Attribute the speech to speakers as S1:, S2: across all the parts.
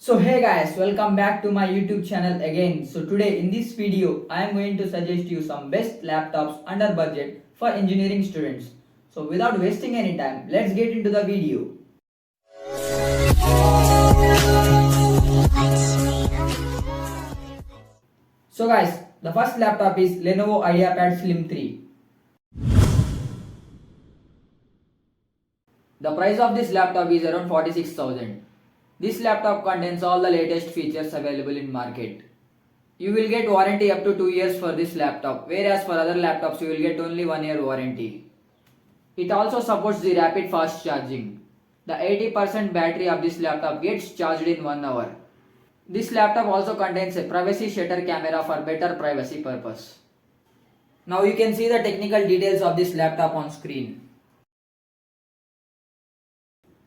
S1: So hey guys, welcome back to my YouTube channel again. So today in this video, I am going to suggest you some best laptops under budget for engineering students. So without wasting any time, let's get into the video. So guys, the first laptop is Lenovo IDEAPAD Slim 3. The price of this laptop is around 46,000. This laptop contains all the latest features available in market. You will get warranty up to 2 years for this laptop, whereas for other laptops you will get only 1 year warranty. It also supports the rapid fast charging. The 80% battery of this laptop gets charged in 1 hour. This laptop also contains a privacy shutter camera for better privacy purpose. Now you can see the technical details of this laptop on screen.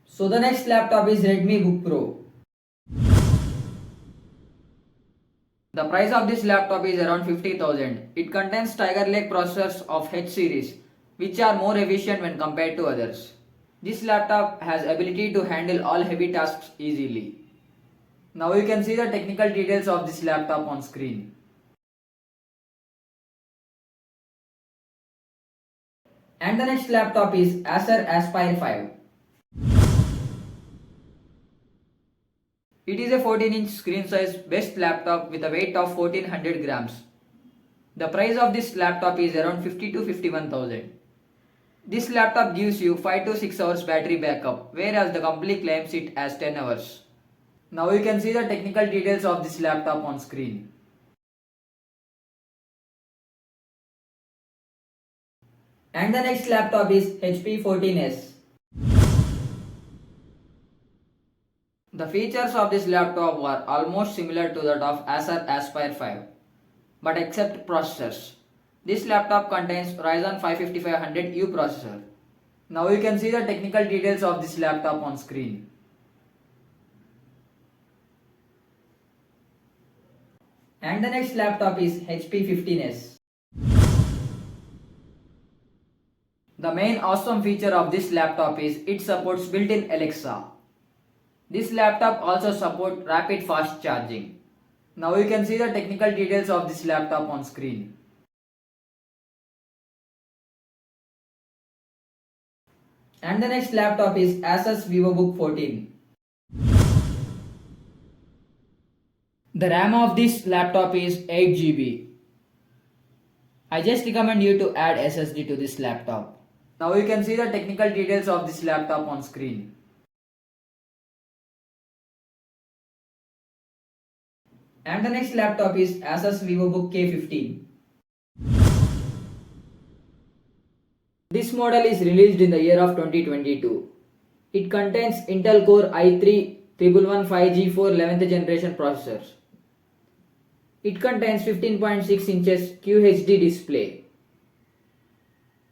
S1: So the next laptop is Redmi Book Pro. The price of this laptop is around 50,000. It contains Tiger Lake processors of H series, which are more efficient when compared to others. This laptop has ability to handle all heavy tasks easily. Now you can see the technical details of this laptop on screen. And the next laptop is Acer Aspire 5. It is a 14-inch screen size best laptop with a weight of 1400 grams. The price of this laptop is around 50 to 51,000. This laptop gives you 5 to 6 hours battery backup, whereas the company claims it as 10 hours. Now you can see the technical details of this laptop on screen. And the next laptop is HP 14S. The features of this laptop are almost similar to that of Acer Aspire 5, but except processors. This laptop contains Ryzen 5 5500U processor. Now you can see the technical details of this laptop on screen. And the next laptop is HP 15S. The main awesome feature of this laptop is it supports built-in Alexa. This laptop also supports rapid fast charging. Now you can see the technical details of this laptop on screen. And the next laptop is Asus VIVOBOOK 14. The RAM of this laptop is 8 GB. I just recommend you to add SSD to this laptop. Now you can see the technical details of this laptop on screen. And the next laptop is Asus VIVOBOOK K15. This model is released in the year of 2022. It contains Intel Core i3-1115G4 11th generation processors. It contains 15.6 inches QHD display.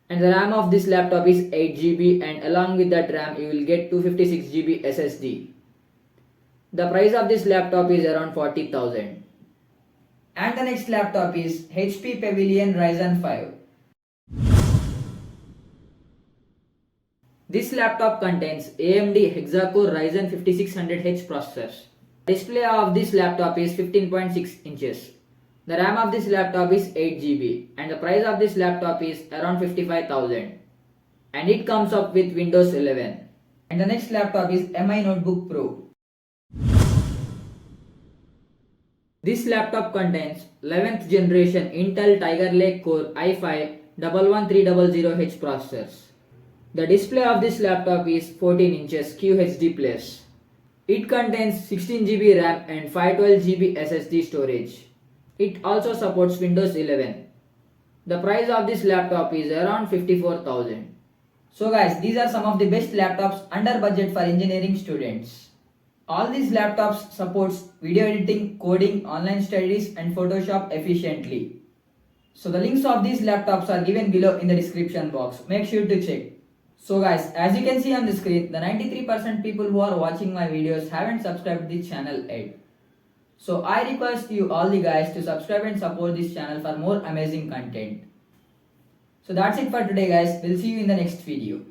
S1: And the RAM of this laptop is 8 GB, and along with that RAM you will get 256 GB SSD. The price of this laptop is around 40,000. And the next laptop is HP Pavilion RYZEN 5. This laptop contains AMD Hexa-core Ryzen 5600H processors. Display of this laptop is 15.6 inches. The RAM of this laptop is 8 GB, and the price of this laptop is around 55,000. And it comes up with Windows 11. And the next laptop is MI Notebook Pro. This laptop contains 11th generation Intel Tiger Lake Core i5-11300H processors. The display of this laptop is 14 inches QHD+. It contains 16 GB RAM and 512 GB SSD storage. It also supports Windows 11. The price of this laptop is around 54,000. So guys, these are some of the best laptops under budget for engineering students. All these laptops supports video editing, coding, online studies and Photoshop efficiently. So the links of these laptops are given below in the description box. Make sure to check. So guys, as you can see on the screen, the 93% people who are watching my videos haven't subscribed this channel yet. So I request you all the guys to subscribe and support this channel for more amazing content. So that's it for today guys. We'll see you in the next video.